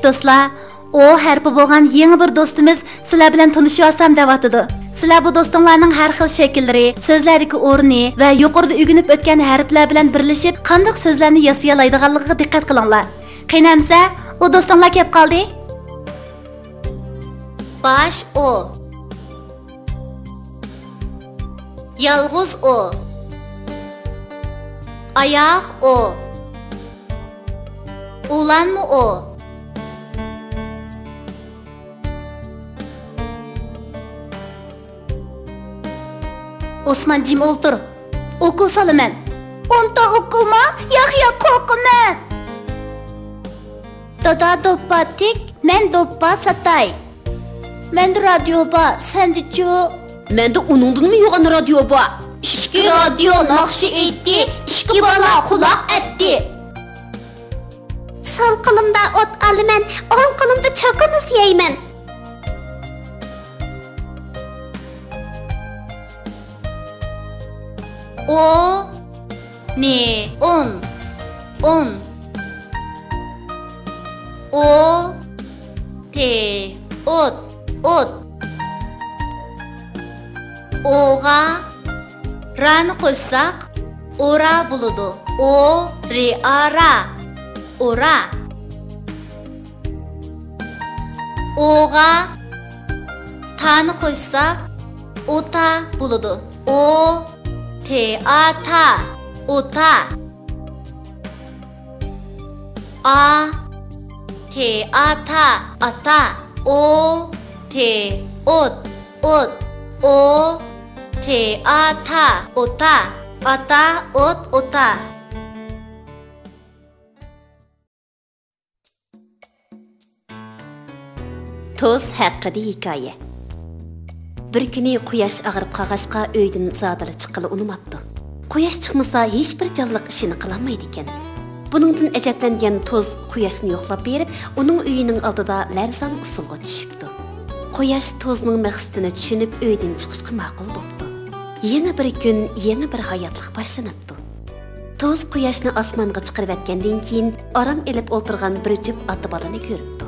do'stlar, o harfi bo'lgan yangi bir do'stimiz sizlar bilan tanishyapsam deyotdi. Sizlar bu do'stinglarning har xil shakllari, so'zlardagi o'rni va yuqorida o'rganib o'tgan harflar bilan birlashib, qanday so'zlarni yasay oladiganligiga diqqat qilinglar. Qiynamsa, u do'stinglar kelib qoldi. Bash o. Yalg'iz o. Oyoq o. Ulanmi o. Osman jim o'ltir. O'qil solaman. Unta o'qilma, Yahya qo'rqaman. Dada doppa tik, men doppa satay. Men radio ba, sendichu. Menda uningdanmi yo'g'an radio ba? Ishki radio naqshi aytdi, ishki bola quloq etdi. Sol qo'limda ot olaman, o'ng qo'limda cho'qimiz yeyman. O ne on o te ot oga rani qo'shsak ora bo'ladi. O re ara ora. Oga tani qo'shsak ota bo'ladi. O teata ota. A teata ata. O te ot o teata ota. Ata ot ota. Toz haqida hikoya. Bir kuni quyosh ag'rib qolg'achqa uydan zodili chiqqili unumabdi. Quyosh chiqmasa hech bir jonliq ishini qilolmaydi ekan. Buningdan ajablangan toz quyoshni yo'qlab berib, uning uyining oldida larzon usulga tushibdi. Quyosh tozning maqsadini tushunib uydan chiqishga ma'qul bo'ldi. Yana bir kun, yana bir hayotlik boshlanibdi. Toz quyoshni osmonga chiqarib atgandan keyin orom elib o'tirgan bir jup ota bolani ko'ribdi.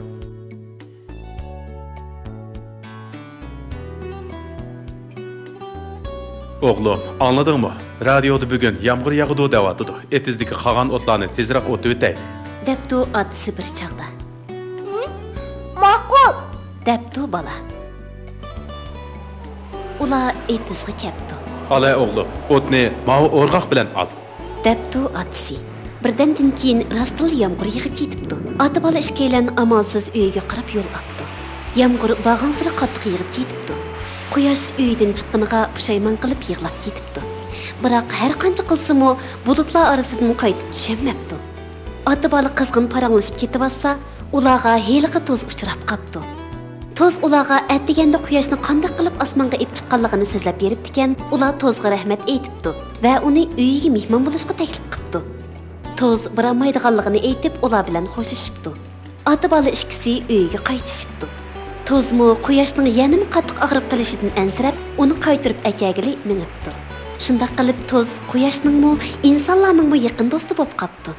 Oğlum, anladın mı? Radyoda bugün yağmur yağıdı devatıdı. Etizdeki kalan otlarını tezrak otu ötey. Deptu atısı bir çağda. Ma'qul. Deptu bala. Ula etizgi keptu. Alay oğlum, otni mağı orgaq bilen al. Deptu atısı. Birdemden keyin rastıl yağmur yağıp ketipdi. Ata bala işkeylen amalsız uyga qarab yo'l apti. Yağmur bağansıra qattiq yağıp ketipdi. Quyosh uydan chiqqaniga pushaymon qilib yig'lab ketibdi. Biroq har qancha qilsa-mu, bulutlar orasidan qaytib tushamabdi. Ota bola qizg'in paranglashib ketibsa, ularga heliqi toz uchrab qopdi. Toz ularga atdiganda quyoshni qanday qilib osmonga ib chiqqanligini so'zlab beribdi ekan, ular tozga rahmat aytibdi va uni uyiga mehmon bo'lishga taklif qilibdi. Toz borolmaydiganligini aytib, ular bilan xo'shishibdi. Ota bola ikkisi uyiga qaytishibdi. Tozmu quyoshning yanım qattiq ag'rib qilishidan ansirab, uni qaytirib akagili minibdi. Shunday qilib toz quyoshning insonlarning yaqin do'sti bo'lib qopdi.